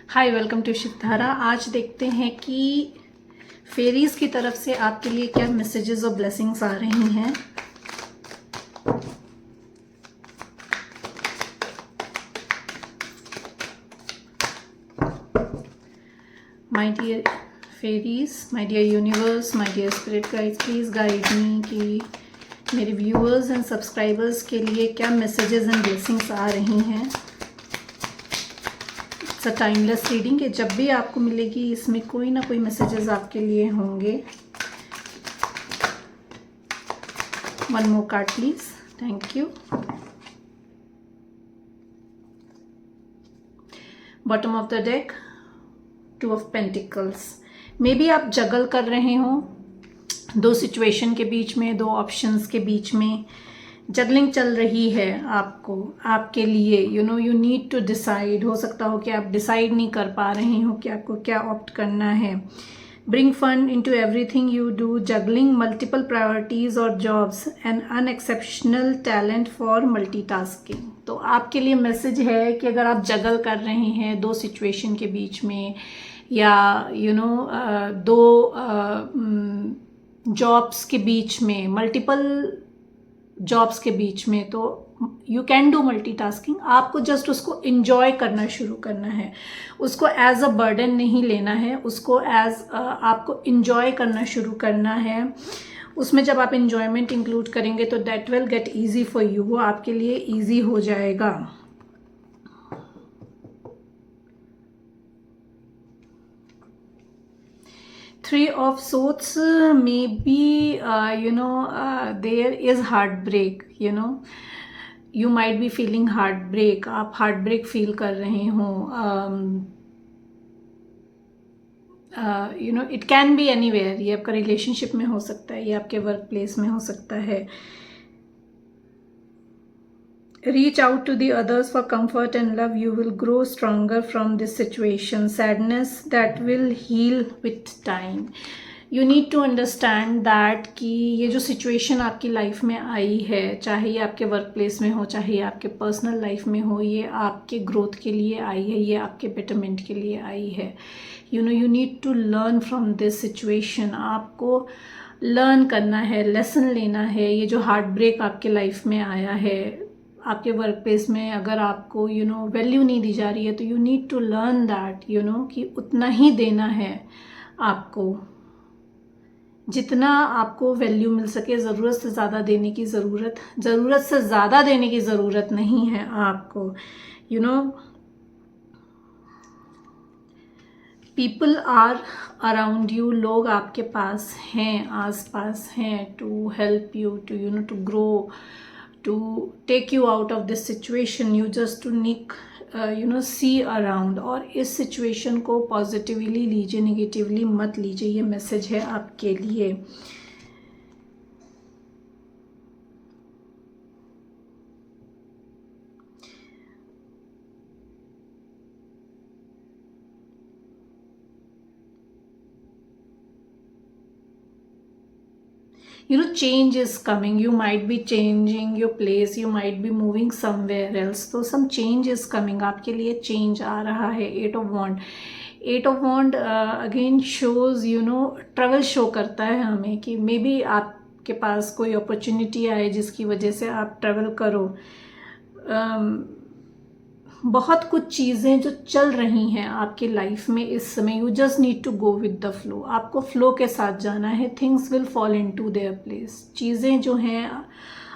Hi, welcome to Shivdhara. आज देखते हैं कि फेरीज की तरफ से आपके लिए क्या मैसेजेस और ब्लेसिंग्स आ रही हैं। My dear fairies, my dear universe, my dear spirit guides, please guide me कि मेरे व्यूअर्स एंड सब्सक्राइबर्स के लिए क्या मैसेजेस एंड ब्लेसिंग्स आ रही हैं। इट्स अ टाइमलेस रीडिंग कि जब भी आपको मिलेगी इसमें कोई ना कोई मैसेजेस आपके लिए होंगे। One more card please, thank you. Bottom of the deck, two of pentacles. May be आप जगल कर रहे हो दो सिचुएशन के बीच में, दो ऑप्शंस के बीच में जगलिंग चल रही है आपको, आपके लिए। You need to decide. हो सकता हो कि आप डिसाइड नहीं कर पा रहे हो कि आपको क्या ऑप्ट करना है। Bring fun into everything you do, juggling multiple priorities और jobs, and unexceptional talent for multitasking. तो आपके लिए मैसेज है कि अगर आप जगल कर रहे हैं दो सिचुएशन के बीच में, या दो जॉब्स के बीच में, मल्टीपल जॉब्स के बीच में, तो यू कैन डू मल्टीटास्किंग। आपको जस्ट उसको इंजॉय करना शुरू करना है, उसको एज अ बर्डन नहीं लेना है, उसको एज आपको इंजॉय करना शुरू करना है। उसमें जब आप इंजॉयमेंट इंक्लूड करेंगे तो that will get easy for you, वो आपके लिए ईजी हो जाएगा। Three of Swords, maybe there is heartbreak. You might be feeling heartbreak. आप heartbreak feel कर रहे हो। It can be anywhere. ये आपका रिलेशनशिप में हो सकता है, ये आपके वर्क प्लेस में हो सकता है। Reach out to the others for comfort and love. You will grow stronger from this situation. Sadness that will heal with time. You need to understand that कि ये जो सिचुएशन आपकी लाइफ में आई है, चाहे ये आपके वर्क प्लेस में हो, चाहे ये आपके पर्सनल लाइफ में हो, ये आपके ग्रोथ के लिए आई है, ये आपके बेटरमेंट के लिए आई है। You need to learn from this situation. आपको लर्न करना है, लेसन लेना है। ये जो हार्ट ब्रेक आपके लाइफ में आया है, आपके वर्क प्लेस में अगर आपको वैल्यू नहीं दी जा रही है, तो you need to learn that कि उतना ही देना है आपको, जितना आपको वैल्यू मिल सके। ज़रूरत से ज़्यादा देने की ज़रूरत से ज़्यादा देने की ज़रूरत नहीं है आपको। People are around you. लोग आपके पास हैं, आस पास हैं, to help you, to to grow, to take you out of this situation. You just to see around, और इस situation को पॉजिटिवली लीजिए, नेगेटिवली मत लीजिए। ये मैसेज है आपके लिए। Change is coming. You might be changing your place, you might be moving somewhere else, so some change is coming. आपके लिए change आ रहा है। Eight of Wand again shows travel show करता है हमें कि मे बी आपके पास कोई अपॉर्चुनिटी आए जिसकी वजह से आप ट्रैवल करो। बहुत कुछ चीज़ें जो चल रही हैं आपकी लाइफ में इस समय, you just need to go with the flow. आपको फ्लो के साथ जाना है। Things will fall into their place. चीज़ें जो हैं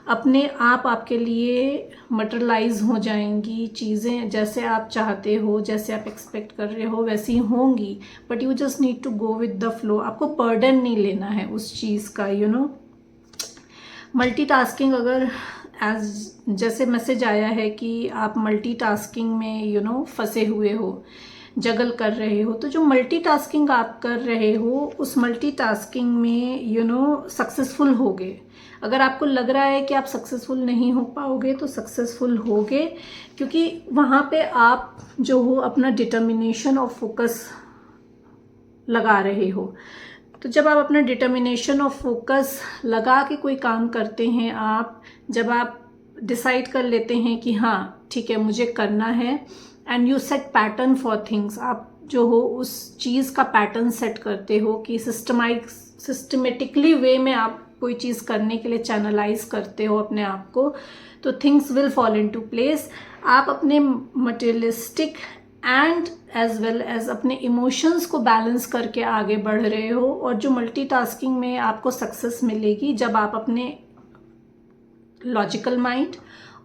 अपने आप आपके लिए मटेरियलाइज हो जाएंगी। चीज़ें जैसे आप चाहते हो, जैसे आप एक्सपेक्ट कर रहे हो, वैसी होंगी। But you just need to go with the flow. आपको बर्डन नहीं लेना है उस चीज़ का। मल्टीटास्किंग, अगर जैसे मैसेज आया है कि आप मल्टीटास्किंग में फंसे हुए हो, जगल कर रहे हो, तो जो मल्टीटास्किंग आप कर रहे हो उस मल्टीटास्किंग में सक्सेसफुल होगे। अगर आपको लग रहा है कि आप सक्सेसफुल नहीं हो पाओगे, तो सक्सेसफुल होगे, क्योंकि वहाँ पे आप जो हो अपना डिटर्मिनेशन और फोकस लगा रहे हो। तो जब आप अपना डिटर्मिनेशन और फोकस लगा के कोई काम करते हैं, जब आप डिसाइड कर लेते हैं कि हाँ ठीक है मुझे करना है, and you set pattern for things. आप जो हो उस चीज़ का पैटर्न सेट करते हो कि सिस्टमेटिकली वे में आप कोई चीज़ करने के लिए चैनलाइज करते हो अपने आप को, तो things will fall in to place. आप अपने materialistic and as well as अपने इमोशंस को बैलेंस करके आगे बढ़ रहे हो, और जो मल्टीटास्किंग में आपको सक्सेस मिलेगी जब आप अपने लॉजिकल माइंड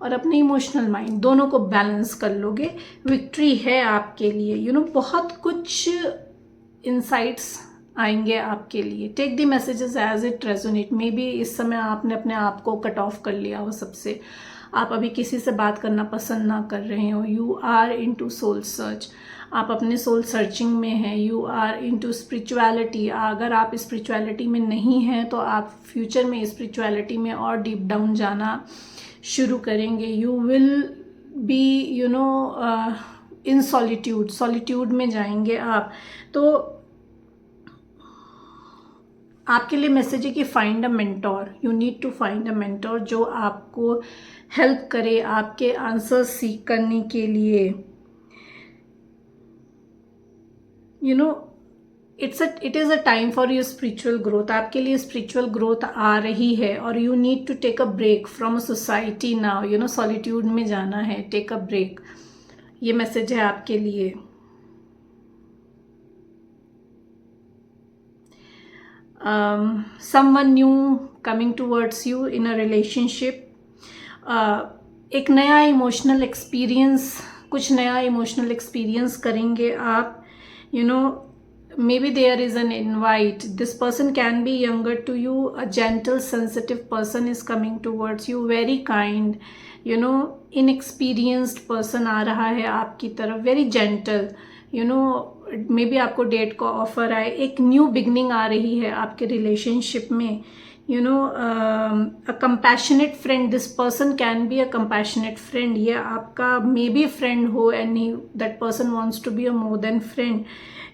और अपने इमोशनल माइंड दोनों को बैलेंस कर लोगे। विक्ट्री है आपके लिए। बहुत कुछ इंसाइट्स आएंगे आपके लिए। Take the messages as it resonate. Maybe इस समय आपने अपने आप को कट ऑफ कर लिया हो सबसे, आप अभी किसी से बात करना पसंद ना कर रहे हो। You are into soul search, आप अपने सोल सर्चिंग में हैं। You are into spirituality. अगर आप स्पिरिचुअलिटी में नहीं हैं तो आप फ्यूचर में स्पिरिचुअलिटी में और डीप डाउन जाना शुरू करेंगे। You will be in solitude में जाएंगे आप। तो आपके लिए मैसेज है कि find a mentor. You need to find a mentor जो आपको हेल्प करे आपके आंसर सीख करने के लिए। It is a time for your spiritual growth. आपके लिए स्पिरिचुअल ग्रोथ आ रही है, और you need to take a break from a society now. Solitude में जाना है, टेक अ ब्रेक। ये मैसेज है आपके लिए। someone new coming towards you in a relationship। एक नया इमोशनल एक्सपीरियंस, कुछ नया इमोशनल एक्सपीरियंस करेंगे आप। maybe there is an invite. This person can be younger to you. A gentle, sensitive person is coming towards you, very kind, inexperienced person आ रहा है आपकी तरफ, very gentle, मे बी आपको date का offer आए। एक न्यू बिगनिंग आ रही है आपके रिलेशनशिप में। A compassionate friend, this person can be a compassionate friend. ये आपका मे बी फ्रेंड हो, and that person wants to be a more than friend.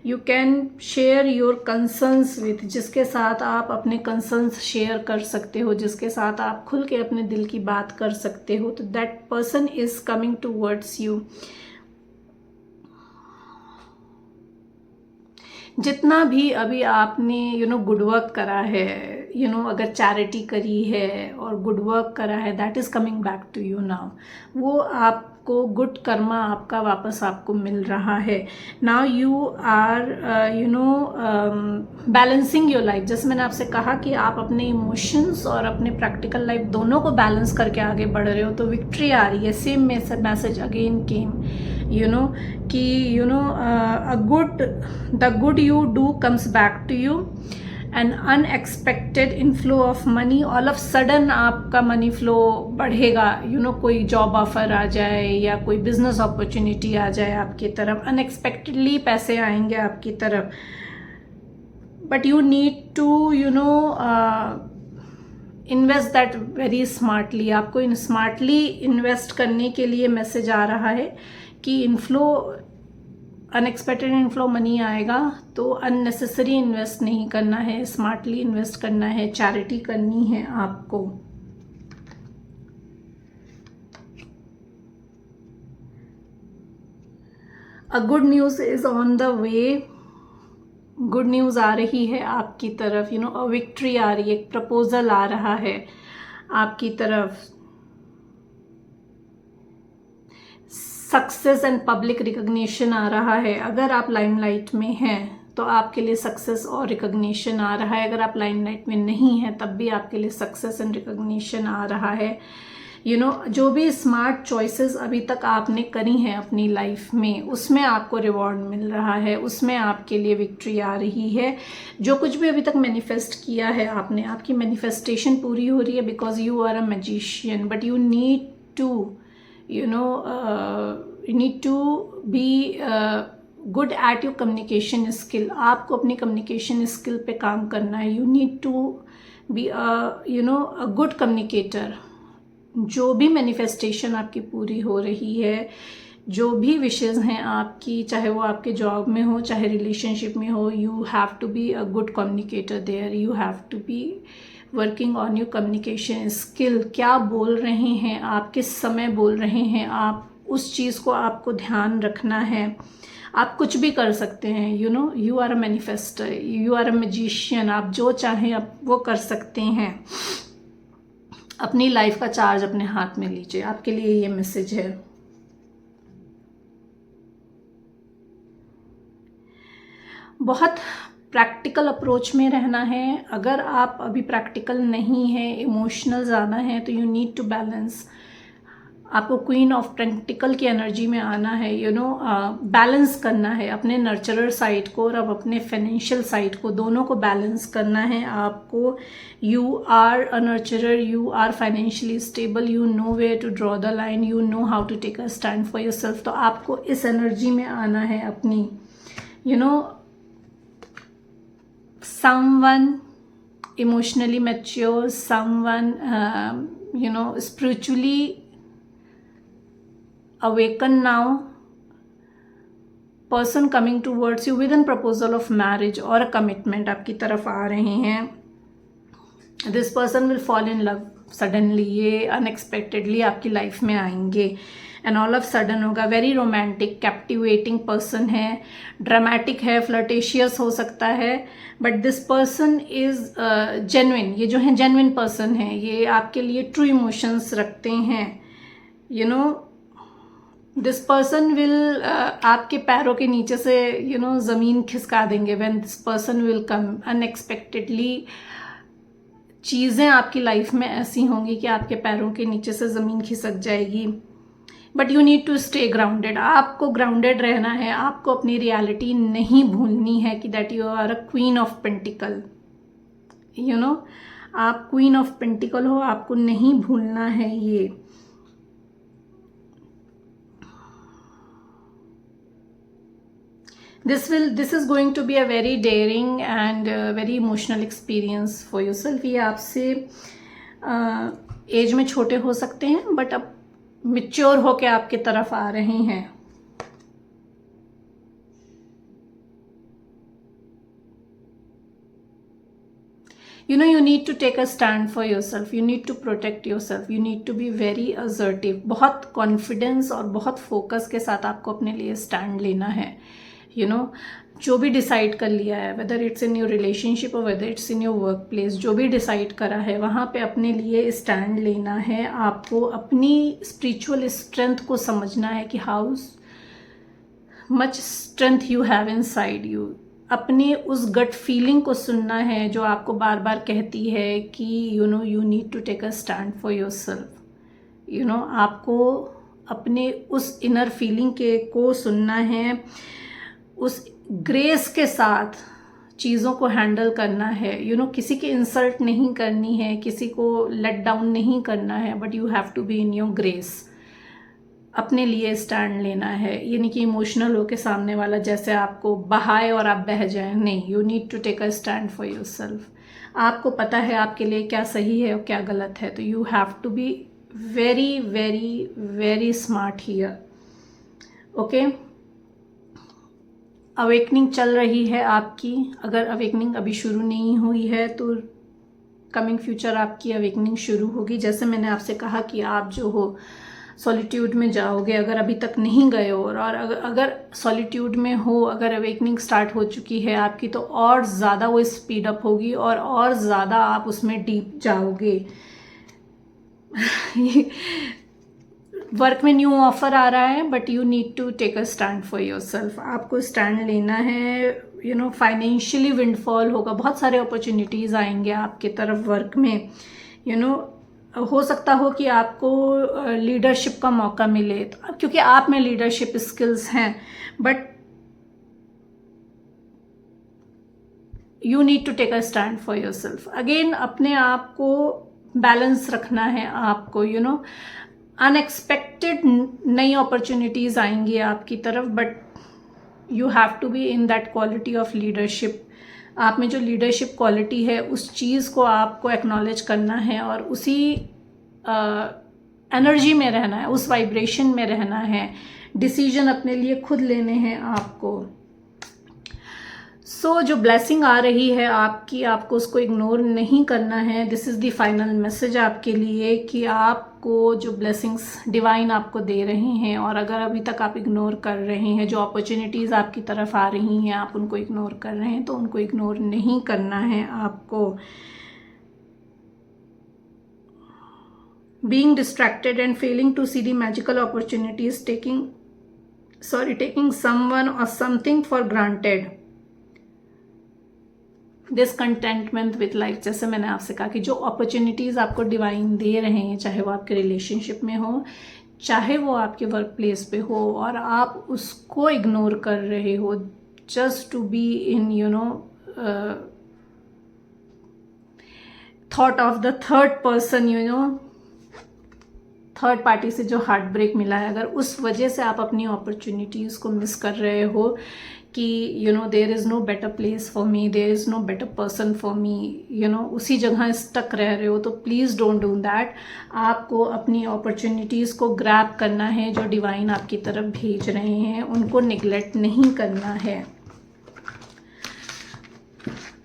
You can share your concerns with, जिसके साथ आप अपने कंसर्न्स शेयर कर सकते हो, जिसके साथ आप खुल के अपने दिल की बात कर सकते हो। तो that person is coming towards you. जितना भी अभी आपने गुड वर्क करा है, अगर चैरिटी करी है और गुड वर्क करा है, that is coming back to you now. वो आपको गुड कर्मा आपका वापस आपको मिल रहा है। Now you are balancing your life. जैसे मैंने आपसे कहा कि आप अपने इमोशंस और अपने प्रैक्टिकल लाइफ दोनों को बैलेंस करके आगे बढ़ रहे हो, तो विक्ट्री आ रही है। सेम मैसेज अगेन केम, कि the good you do comes back to you, an unexpected inflow of money। All of sudden आपका मनी फ्लो बढ़ेगा। कोई जॉब ऑफर आ जाए या कोई बिजनेस अपॉर्चुनिटी आ जाए आपकी तरफ, अनएक्सपेक्टेडली पैसे आएंगे आपकी तरफ। But you need to invest that very smartly. आपको स्मार्टली इन्वेस्ट करने के लिए मैसेज आ रहा है कि अनएक्सपेक्टेड इनफ्लो मनी आएगा, तो अननेसेसरी इन्वेस्ट नहीं करना है, स्मार्टली इन्वेस्ट करना है, चैरिटी करनी है आपको। A good news is on the way. Good news आ रही है आपकी तरफ। अ विक्ट्री आ रही है, एक प्रपोजल आ रहा है आपकी तरफ। सक्सेस एंड पब्लिक रिकग्निशन आ रहा है। अगर आप लाइमलाइट में हैं तो आपके लिए सक्सेस और रिकग्निशन आ रहा है। अगर आप लाइमलाइट में नहीं हैं तब भी आपके लिए सक्सेस एंड रिकग्निशन आ रहा है। जो भी स्मार्ट चॉइसेस अभी तक आपने करी हैं अपनी लाइफ में, उसमें आपको रिवॉर्ड मिल रहा है, उसमें आपके लिए विक्ट्री आ रही है। जो कुछ भी अभी तक मैनिफेस्ट किया है आपने, आपकी मैनिफेस्टेशन पूरी हो रही है, because you are a magician. But you need to you need to be good at your communication skill। आपको अपनी communication skill पे काम करना है। you need to be a good communicator। जो भी manifestation आपकी पूरी हो रही है, जो भी विशेज़ हैं आपकी, चाहे वो आपके जॉब में हो, चाहे रिलेशनशिप में हो, you have to be a good communicator there। you have to be working on your communication skill. क्या बोल रहे हैं आप, किस समय बोल रहे हैं आप, उस चीज़ को आपको ध्यान रखना है। आप कुछ भी कर सकते हैं, you are a manifester, you are a magician. आप जो चाहें आप वो कर सकते हैं। अपनी लाइफ का चार्ज अपने हाथ में लीजिए, आपके लिए ये मैसेज है। बहुत प्रैक्टिकल अप्रोच में रहना है। अगर आप अभी प्रैक्टिकल नहीं है, इमोशनल ज़्यादा है, तो यू नीड टू बैलेंस। आपको क्वीन ऑफ पेंटिकल की एनर्जी में आना है, बैलेंस करना है अपने नर्चरर साइड को और अब अपने फाइनेंशियल साइड को, दोनों को बैलेंस करना है आपको। You are a nurturer, you are financially stable, you know where to draw the line, you know how to take a stand for your self. तो आपको इस एनर्जी में आना है अपनी, someone emotionally mature, someone spiritually awakened now, person coming towards you with a proposal of marriage or a commitment आपकी तरफ आ रहे हैं। This person will fall in love suddenly, ये अनएक्सपेक्टेडली आपकी लाइफ में आएंगे एंड ऑल ऑफ सडन होगा। Very romantic captivating person है, ड्रामेटिक है, फ्लर्टेशियस हो सकता है, but this person is genuine. ये जो है जेन्युइन पर्सन है, ये आपके लिए ट्रू इमोशंस रखते हैं। दिस पर्सन विल आपके पैरों के नीचे से ज़मीन खिसका देंगे। When this person will come unexpectedly, चीज़ें आपकी लाइफ में ऐसी होंगी कि आपके पैरों के नीचे से ज़मीन खिसक जाएगी। But you need to stay grounded. आपको ग्राउंडेड रहना है, आपको अपनी रियलिटी नहीं भूलनी है कि that you are a queen of pentacle. आप क्वीन ऑफ पेंटिकल हो, आपको नहीं भूलना है ये। This is going to be a very daring and very emotional experience for yourself। ये आपसे एज में छोटे हो सकते हैं, बट अब मिच्योर होके आपके तरफ आ रहे हैं। You need to take a stand for yourself, you need to protect yourself, you need to be very assertive। बहुत कॉन्फिडेंस और बहुत फोकस के साथ आपको अपने लिए स्टैंड लेना है। जो भी डिसाइड कर लिया है, whether it's in your relationship और whether it's in your work place, जो भी डिसाइड करा है वहाँ पे अपने लिए स्टैंड लेना है। आपको अपनी स्पिरिचुअल स्ट्रेंथ को समझना है कि how much strength you have inside you. अपने उस गट फीलिंग को सुनना है जो आपको बार बार कहती है कि you need to take a stand for your self. आपको अपने उस इनर फीलिंग को सुनना है, उस ग्रेस के साथ चीज़ों को हैंडल करना है। किसी की इंसल्ट नहीं करनी है, किसी को लेट डाउन नहीं करना है, but you have to be in your grace. अपने लिए स्टैंड लेना है। ये नहीं कि इमोशनल हो के सामने वाला जैसे आपको बहाए और आप बह जाएं, नहीं। You need to take a stand for your self. आपको पता है आपके लिए क्या सही है और क्या गलत है, तो you have to be very very very smart here. Okay, awakening चल रही है आपकी। अगर अवेकनिंग अभी शुरू नहीं हुई है तो कमिंग फ्यूचर आपकी अवेकनिंग शुरू होगी। जैसे मैंने आपसे कहा कि आप जो हो सॉलिट्यूड में जाओगे, अगर अभी तक नहीं गए हो, और अगर सॉलिट्यूड में हो, अगर अवेकनिंग स्टार्ट हो चुकी है आपकी, तो और ज़्यादा वो स्पीड अप होगी और ज़्यादा आप उसमें डीप जाओगे। वर्क में न्यू ऑफर आ रहा है, but you need to take a stand for your self. आपको स्टैंड लेना है। फाइनेंशियली विंडफॉल होगा, बहुत सारे अपॉर्चुनिटीज़ आएंगे आपके तरफ वर्क में। हो सकता हो कि आपको लीडरशिप का मौका मिले, क्योंकि आप में लीडरशिप स्किल्स हैं, but you need to take a stand for your self. Again अपने आप को बैलेंस रखना है आपको। अनएक्सपेक्टेड नई अपॉर्चुनिटीज़ आएंगी आपकी तरफ, but you have to be in that quality of leadership. आप में जो लीडरशिप क्वालिटी है उस चीज़ को आपको एक्नॉलेज करना है और उसी एनर्जी में रहना है, उस वाइब्रेशन में रहना है। डिसीजन अपने लिए खुद लेने हैं आपको। सो जो ब्लेसिंग आ रही है आपकी, आपको उसको इग्नोर नहीं करना है। This is the final message आपके लिए कि आपको जो ब्लेसिंग्स डिवाइन आपको दे रहे हैं, और अगर अभी तक आप इग्नोर कर रहे हैं, जो अपॉर्चुनिटीज़ आपकी तरफ आ रही हैं आप उनको इग्नोर कर रहे हैं, तो उनको इग्नोर नहीं करना है आपको। Being distracted and failing to see the magical opportunities, taking someone or something for granted. Discontentment with life, जैसे मैंने आपसे कहा कि जो अपॉर्चुनिटीज़ आपको डिवाइन दे रहे हैं, चाहे वो आपके रिलेशनशिप में हो, चाहे वो आपके वर्क प्लेस पे हो, और आप उसको इग्नोर कर रहे हो just to be in thought of the third person, third party से जो हार्ट ब्रेक मिला है, अगर उस वजह से आप अपनी अपॉर्चुनिटीज़ को मिस कर रहे हो कि there is no better place for me, there is no better person for me, उसी जगह स्टक रह रहे हो, तो प्लीज़ डोंट डू दैट। आपको अपनी अपॉर्चुनिटीज़ को ग्रैब करना है जो डिवाइन आपकी तरफ भेज रहे हैं, उनको निगलेक्ट नहीं करना है।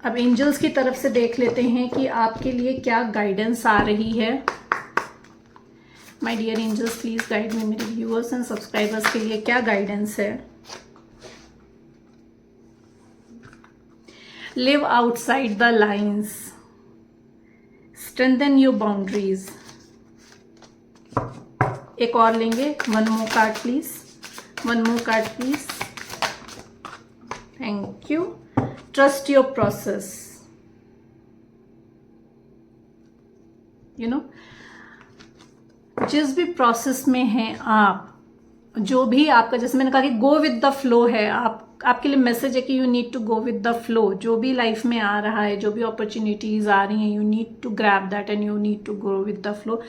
अब एंजल्स की तरफ से देख लेते हैं कि आपके लिए क्या गाइडेंस आ रही है। My dear angels, please guide me. मेरे व्यूअर्स एंड सब्सक्राइबर्स के लिए क्या गाइडेंस है? Live outside the lines, strengthen your boundaries. एक और लेंगे, one more card please, one more card please. Thank you. Trust your process. जिस भी प्रोसेस में हैं आप, जो भी आपका, जैसे मैंने कहा कि गो विद द फ्लो है, आपके लिए मैसेज है कि you need to go with the flow. जो भी लाइफ में आ रहा है, जो भी अपॉर्चुनिटीज आ रही हैं, you need to grab that and you need to go with the flow.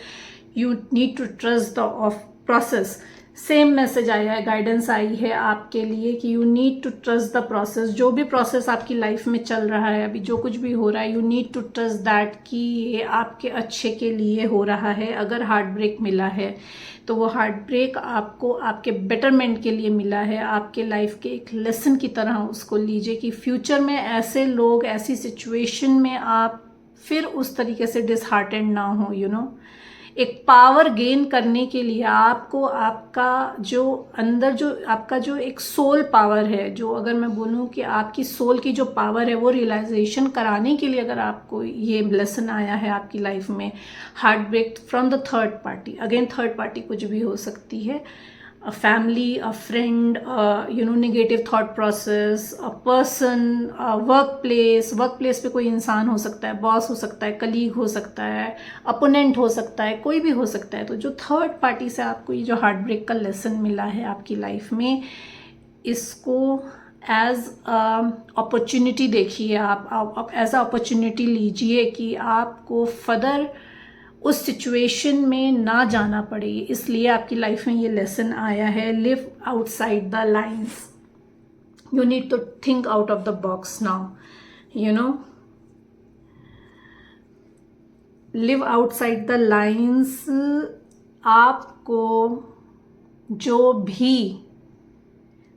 You need to trust the process. Same message आया है, गाइडेंस आई है आपके लिए कि you need to trust the process. जो भी प्रोसेस आपकी लाइफ में चल रहा है, अभी जो कुछ भी हो रहा है, you need to trust that कि ये आपके अच्छे के लिए हो रहा है। अगर हार्ट ब्रेक मिला है तो वो हार्ट ब्रेक आपको आपके बेटरमेंट के लिए मिला है, आपके लाइफ के एक लेसन की तरह उसको लीजिए कि फ्यूचर में ऐसे लोग, ऐसी सिचुएशन में आप फिर उस तरीके से डिसहार्टेंड ना हो। एक पावर गेन करने के लिए आपको आपका जो अंदर, जो आपका जो एक सोल पावर है, जो अगर मैं बोलूँ कि आपकी सोल की जो पावर है, वो रियलाइजेशन कराने के लिए अगर आपको ये लेसन आया है आपकी लाइफ में, heart break from the third party. Again third party कुछ भी हो सकती है, a family, a friend, negative thought process, a person, a workplace पे कोई इंसान हो सकता है, बॉस हो सकता है, कलीग हो सकता है, अपोनेंट हो सकता है, कोई भी हो सकता है। तो जो थर्ड पार्टी से आपको ये जो हार्ट ब्रेक का लेसन मिला है आपकी लाइफ में, इसको एज अपॉर्चुनिटी देखिए, आप एज अपॉर्चुनिटी लीजिए कि आपको फर्दर उस सिचुएशन में ना जाना पड़े। इसलिए आपकी लाइफ में ये लेसन आया है, live outside the lines. You need to think out of the box now, live outside the lines. आपको जो भी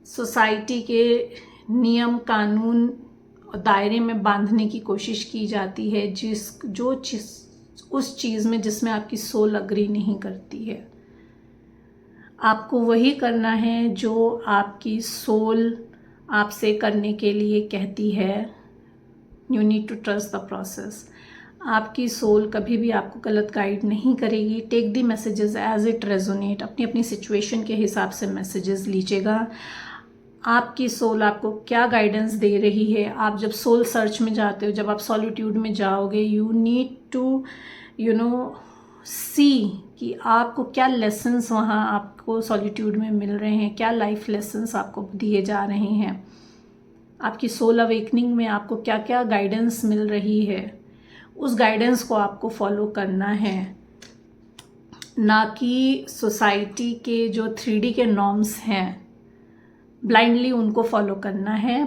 सोसाइटी के नियम कानून दायरे में बांधने की कोशिश की जाती है, उस चीज़ में जिसमें आपकी सोल अग्री नहीं करती है, आपको वही करना है जो आपकी सोल आपसे करने के लिए कहती है। You need to trust the process. आपकी सोल कभी भी आपको गलत गाइड नहीं करेगी। Take the messages as it resonate. अपनी अपनी सिचुएशन के हिसाब से मैसेजेस लीजिएगा। आपकी सोल आपको क्या गाइडेंस दे रही है। आप जब सोल सर्च में जाते हो, जब आप सॉलिट्यूड में जाओगे, यू नीड टू सी कि आपको क्या लेसन्स वहाँ आपको सॉलिट्यूड में मिल रहे हैं, क्या लाइफ लेसन्स आपको दिए जा रहे हैं। आपकी सोल अवेकनिंग में आपको क्या क्या गाइडेंस मिल रही है, उस गाइडेंस को आपको फॉलो करना है, ना कि सोसाइटी के जो 3D के नॉर्म्स हैं ब्लाइंडली उनको फॉलो करना है।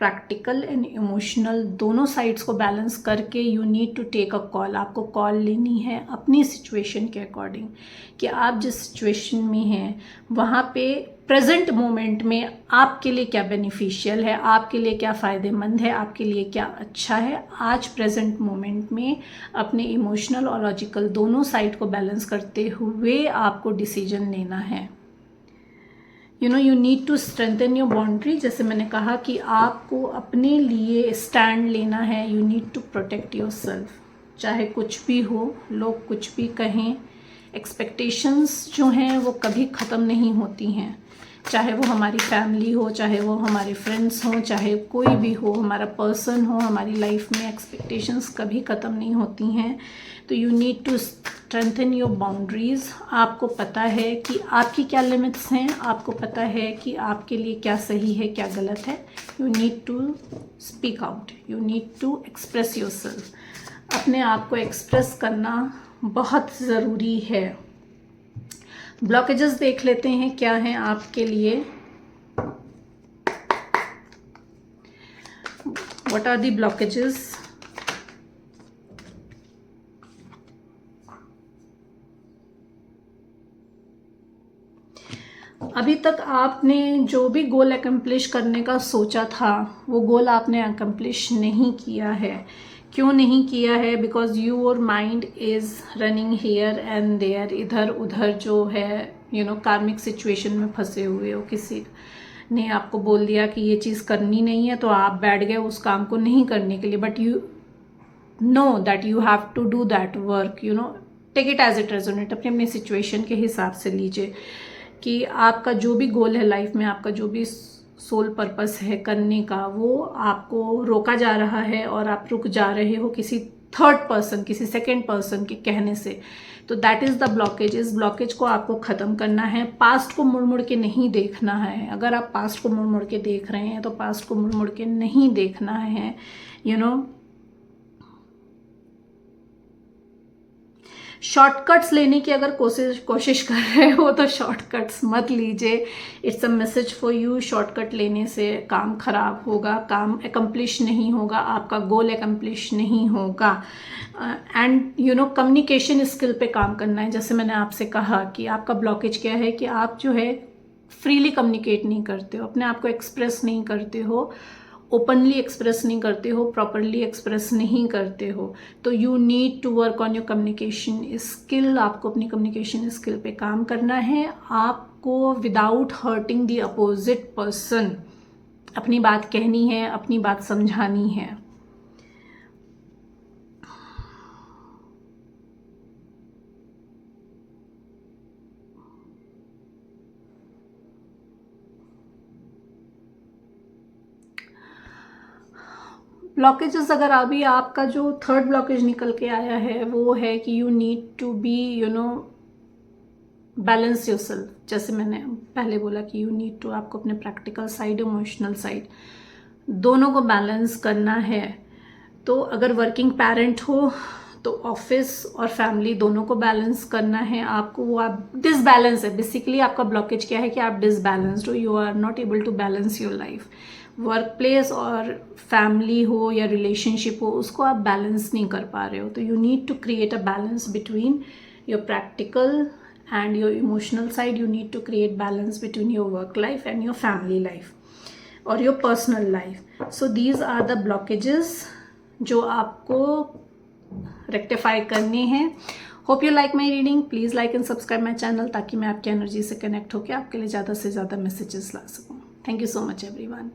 प्रैक्टिकल एंड इमोशनल दोनों साइड्स को बैलेंस करके you need to take a call. आपको कॉल लेनी है अपनी सिचुएशन के अकॉर्डिंग कि आप जिस सिचुएशन में हैं वहाँ पे प्रेजेंट मोमेंट में आपके लिए क्या बेनिफिशियल है, आपके लिए क्या फ़ायदेमंद है, आपके लिए क्या अच्छा है। आज प्रेजेंट मोमेंट में अपने इमोशनल और लॉजिकल दोनों साइड को बैलेंस करते हुए आपको डिसीजन लेना है। You need to strengthen your boundary. जैसे मैंने कहा कि आपको अपने लिए स्टैंड लेना है। You need to protect your self. चाहे कुछ भी हो, लोग कुछ भी कहें, एक्सपेक्टेशंस जो हैं वो कभी ख़त्म नहीं होती हैं। चाहे वो हमारी फैमिली हो, चाहे वो हमारे फ्रेंड्स हों, चाहे कोई भी हो, हमारा पर्सन हो, हमारी लाइफ में एक्सपेक्टेशंस कभी ख़त्म नहीं होती हैं। तो you need to strengthen your boundaries. आपको पता है कि आपकी क्या लिमिट्स हैं, आपको पता है कि आपके लिए क्या सही है, क्या गलत है। You need to speak out, you need to express your self. अपने आप को एक्सप्रेस करना बहुत ज़रूरी है। ब्लॉकेजेस देख लेते हैं क्या हैं आपके लिए। What are the blockages? अभी तक आपने जो भी गोल अकम्प्लिश करने का सोचा था वो गोल आपने अकम्प्लिश नहीं किया है। क्यों नहीं किया है? Because your mind is running here and there, इधर उधर जो है कार्मिक सिचुएशन में फंसे हुए हो। किसी ने आपको बोल दिया कि ये चीज़ करनी नहीं है तो आप बैठ गए उस काम को नहीं करने के लिए। But you know that you have to do that work. Take it as it resonate. अपनी अपनी सिचुएशन के हिसाब से लीजिए कि आपका जो भी गोल है लाइफ में, आपका जो भी सोल पर्पस है करने का, वो आपको रोका जा रहा है और आप रुक जा रहे हो किसी थर्ड पर्सन, किसी सेकेंड पर्सन के कहने से। तो दैट इज़ द ब्लॉकेज। इस ब्लॉकेज को आपको ख़त्म करना है। पास्ट को मुड़ मुड़ के नहीं देखना है। अगर आप पास्ट को मुड़ मुड़ के देख रहे हैं तो पास्ट को मुड़ मुड़ के नहीं देखना है। शॉर्टकट्स लेने की अगर कोशिश कर रहे हो तो शॉर्टकट्स मत लीजिए। It's a message for you. Shortcut लेने से काम खराब होगा, काम अकम्प्लिश नहीं होगा, आपका गोल अकम्प्लिश नहीं होगा। एंड कम्युनिकेशन स्किल पे काम करना है। जैसे मैंने आपसे कहा कि आपका ब्लॉकेज क्या है कि आप जो है फ्रीली कम्युनिकेट नहीं करते हो, अपने आप को एक्सप्रेस नहीं करते हो, ओपनली एक्सप्रेस नहीं करते हो, प्रॉपरली एक्सप्रेस नहीं करते हो। तो you need to work on your communication skill. आपको अपनी कम्युनिकेशन स्किल पे काम करना है। आपको without hurting the opposite person अपनी बात कहनी है, अपनी बात समझानी है। ब्लॉकेजेस अगर अभी आपका जो थर्ड ब्लॉकेज निकल के आया है वो है कि you need to be balance yourself. जैसे मैंने पहले बोला कि यू नीड टू, आपको अपने प्रैक्टिकल साइड, इमोशनल साइड दोनों को बैलेंस करना है। तो अगर वर्किंग पेरेंट हो तो ऑफिस और फैमिली दोनों को बैलेंस करना है आपको। वो आप डिसबैलेंस है बेसिकली। आपका ब्लॉकेज क्या है कि आप डिसबैलेंस्ड हो, you are not able to balance your life. Work place और फैमिली हो या रिलेशनशिप हो, उसको आप बैलेंस नहीं कर पा रहे हो। तो you need to create a balance between your practical and your emotional side. You need to create balance between your work life and your family life or your personal life. So these are the blockages जो आपको rectify करने हैं। Hope you like my reading. Please like and subscribe my channel ताकि मैं आपकी energy से connect होकर आपके लिए ज़्यादा से ज़्यादा मैसेजेस ला सकूँ। Thank you so much everyone.